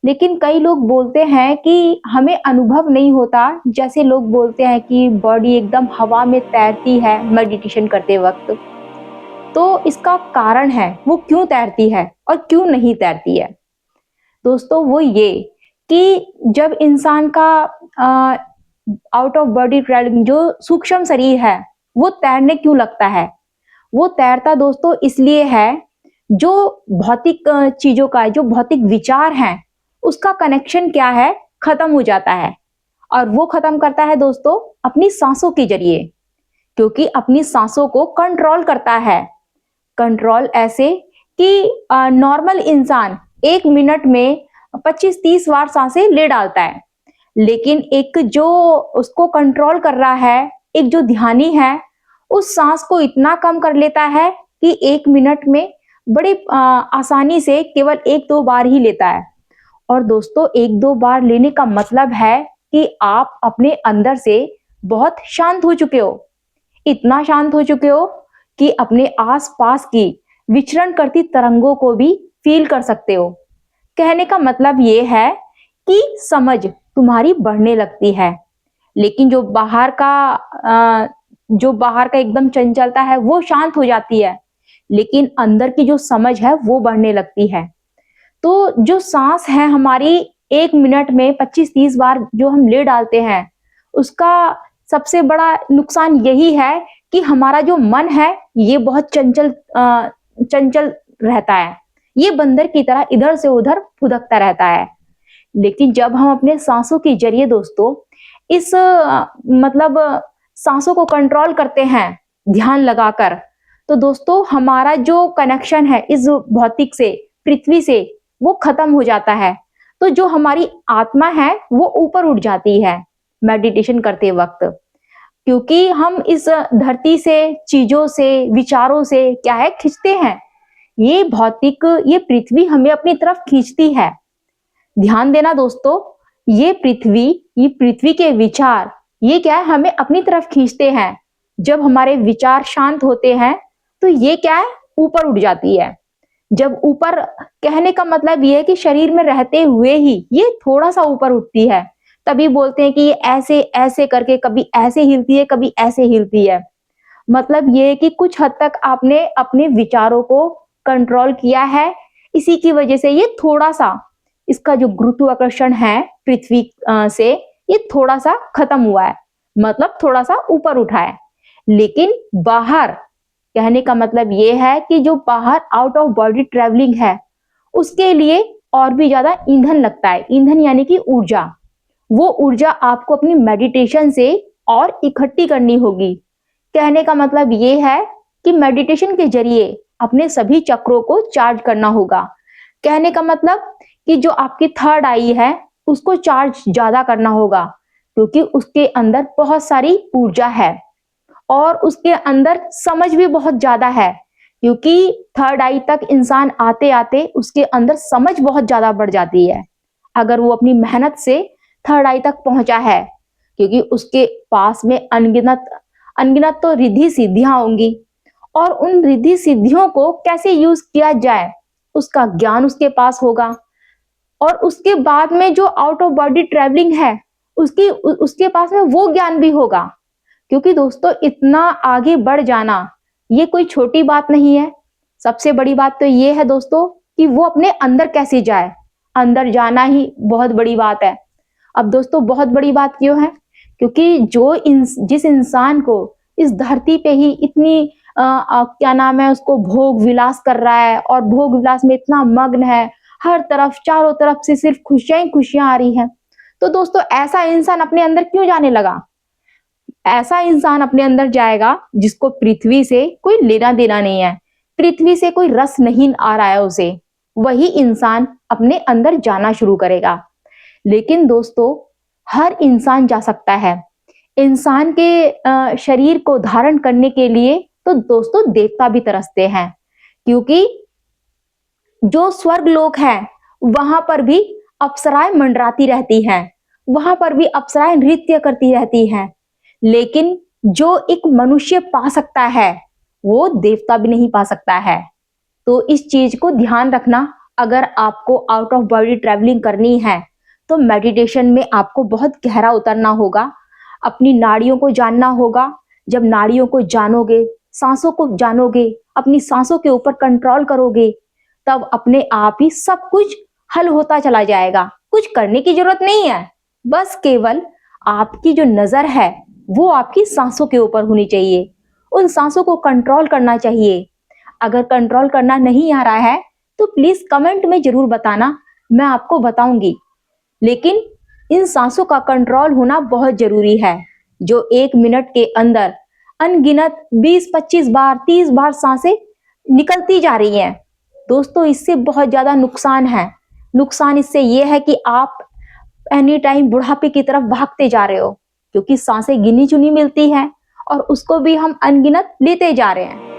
लेकिन कई लोग बोलते हैं कि हमें अनुभव नहीं होता, जैसे लोग बोलते हैं कि बॉडी एकदम हवा में तैरती है मेडिटेशन करते वक़्त। तो इसका कारण है, वो क्यों तैरती है और क्यों नहीं तैरती है? दोस्तों वो ये कि जब इंसान का अ, आउट ऑफ बॉडी ट्रैवलिंग जो सूक्ष्म शरीर है, वो तैरने क्यों लगता है? वो तैरता दोस्तों इसलिए है, जो भौतिक चीज़ों का जो भौतिक विचार हैं, उसका कनेक्शन क्या है, खत्म हो जाता है। और वो खत्म करता है दोस्तों अपनी साँसों के ज़रिए, क्योंकि अपनी साँसों को कंट्रोल करता है। कंट्रोल ऐसे कि नॉर्मल इंसान 1 मिनट में 25-30 बार साँसें ले डालता है। लेकिन एक जो उसको कंट्रोल कर रहा है, एक जो ध्यानी है, उस साँस को इतना कम कर लेता है कि 1 मिनट में बड़ी आसानी से केवल 1-2 बार ही लेता है। और दोस्तों 1-2 बार लेने का मतलब है कि आप अपने अंदर से बहुत शांत हो चुके हो। इतना शांत हो चुके हो कि अपने आस-पास की विचरण करती तरंगों को भी फ़ील कर सकते हो। कहने का मतलब ये है कि समझ तुम्हारी बढ़ने लगती है। लेकिन जो बाहर का एकदम चंचलता है वो शांत हो जाती है, लेकिन अंदर की जो समझ है वो बढ़ने लगती है। तो जो साँस है हमारी 1 मिनट में 25-30 बार जो हम ले डालते हैं, उसका सबसे बड़ा नुकसान यही है कि हमारा जो मन है, ये बहुत चंचल रहता है। ये बंदर की तरह इधर से उधर फुदकता रहता है। लेकिन जब हम अपने साँसों के ज़रिए दोस्तों इस मतलब साँसों को कंट्रोल करते हैं ध्यान लगाकर, तो दोस्तों हमारा जो कनेक्शन है इस भौतिक से, पृथ्वी से, वो खत्म हो जाता है। तो जो हमारी आत्मा है, वो ऊपर उठ जाती है मेडिटेशन करते वक़्त। क्योंकि हम इस धरती से, चीज़ों से, विचारों से क्या है खींचते हैं। ये पृथ्वी हमें अपनी तरफ खींचती है। ध्यान देना दोस्तों, ये पृथ्वी के विचार, ये क्या है हमें अपनी तरफ खींचते हैं। जब हमारे विचार शांत होते हैं, तो ये क्या है ऊपर उठ जाती है। जब ऊपर कहने का मतलब ये है कि शरीर में रहते हुए ही ये थोड़ा-सा ऊपर उठती है। तभी बोलते हैं कि ये ऐसे-ऐसे करके कभी ऐसे हिलती है, कभी ऐसे हिलती है। मतलब ये है कि कुछ हद तक आपने अपने विचारों को कंट्रोल किया है, इसी की वजह से ये थोड़ा-सा इसका जो गुरुत्वाकर्षण है पृथ्वी से ये थोड़ा-सा खत्म हुआ है, मतलब थोड़ा-सा ऊपर उठा है। लेकिन बाहर कहने का मतलब ये है कि जो बाहर आउट ऑफ बॉडी ट्रैवलिंग है, उसके लिए और भी ज़्यादा ईंधन लगता है। ईंधन यानी कि ऊर्जा। वो ऊर्जा आपको अपनी मेडिटेशन से और इकट्ठी करनी होगी। कहने का मतलब ये है कि मेडिटेशन के ज़रिए अपने सभी चक्रों को चार्ज करना होगा। कहने का मतलब कि जो आपकी थर्ड आई है, उसको चार्ज ज़्यादा करना होगा, क्योंकि उसके अंदर बहुत सारी ऊर्जा है और उसके अंदर समझ भी बहुत ज़्यादा है, क्योंकि थर्ड आई तक इंसान आते-आते उसके अंदर समझ बहुत ज़्यादा बढ़ जाती है। अगर वो अपनी मेहनत से थर्ड आई तक पहुँचा है, क्योंकि उसके पास में अनगिनत अनगिनत तो रिद्धि-सिद्धियाँ होंगी और उन रिद्धि-सिद्धियों को कैसे यूज़ किया जाए, उसका ज्ञान उसके पास होगा। और उसके बाद में जो आउट ऑफ बॉडी ट्रैवलिंग है, उसके पास में वो ज्ञान भी होगा। क्योंकि दोस्तों इतना आगे बढ़ जाना, ये कोई छोटी बात नहीं है। सबसे बड़ी बात तो ये है दोस्तों कि वो अपने अंदर कैसे जाए, अंदर जाना ही बहुत बड़ी बात है। अब दोस्तों बहुत बड़ी बात क्यों है? क्योंकि जिस इंसान को इस धरती पे ही इतनी क्या नाम है उसको भोग विलास कर रहा है और भोग विलास में इतना मग्न है, हर तरफ चारों तरफ से सिर्फ खुशियाँ ही खुशियाँ आ रही हैं। तो दोस्तों ऐसा इंसान अपने अंदर क्यों जाने लगा? ऐसा इंसान अपने अंदर जाएगा जिसको पृथ्वी से कोई लेना-देना नहीं है। पृथ्वी से कोई रस नहीं आ रहा है उसे। वही इंसान अपने अंदर जाना शुरू करेगा। लेकिन दोस्तों हर इंसान जा सकता है। इंसान के शरीर को धारण करने के लिए तो दोस्तों देवता भी तरसते हैं, क्योंकि जो स्वर्गलोक है, वहाँ पर भी अप्सराएँ मंडराती रहती हैं, वहाँ पर भी अप्सराएँ नृत्य करती रहती हैं। लेकिन जो एक मनुष्य पा सकता है, वो देवता भी नहीं पा सकता है। तो इस चीज़ को ध्यान रखना अगर आपको आउट ऑफ बॉडी ट्रैवलिंग करनी है तो मेडिटेशन में आपको बहुत गहरा उतरना होगा, अपनी नाड़ियों को जानना होगा। जब नाड़ियों को जानोगे, सांसों को जानोगे, अपनी सांसों के ऊपर कंट्रोल करोगे, तब अपने आप ही सब कुछ हल होता चला जाएगा। कुछ करने की जरूरत नहीं है, बस केवल आपकी जो नजर है वो आपकी सांसों के ऊपर होनी चाहिए। उन सांसों को कंट्रोल करना चाहिए। अगर कंट्रोल करना नहीं आ रहा है तो प्लीज कमेंट में जरूर बताना, मैं आपको बताऊंगी। लेकिन इन सांसों का कंट्रोल होना बहुत जरूरी है। जो 1 मिनट के अंदर अनगिनत 20-25 बार 30 बार सांसें निकलती जा रही हैं, दोस्तों इससे बहुत ज्यादा नुकसान है। नुकसान इससे ये है कि आप एनी टाइम बुढ़ापे की तरफ भागते जा रहे हो, क्योंकि सांसें गिनी चुनी मिलती है और उसको भी हम अनगिनत लेते जा रहे हैं।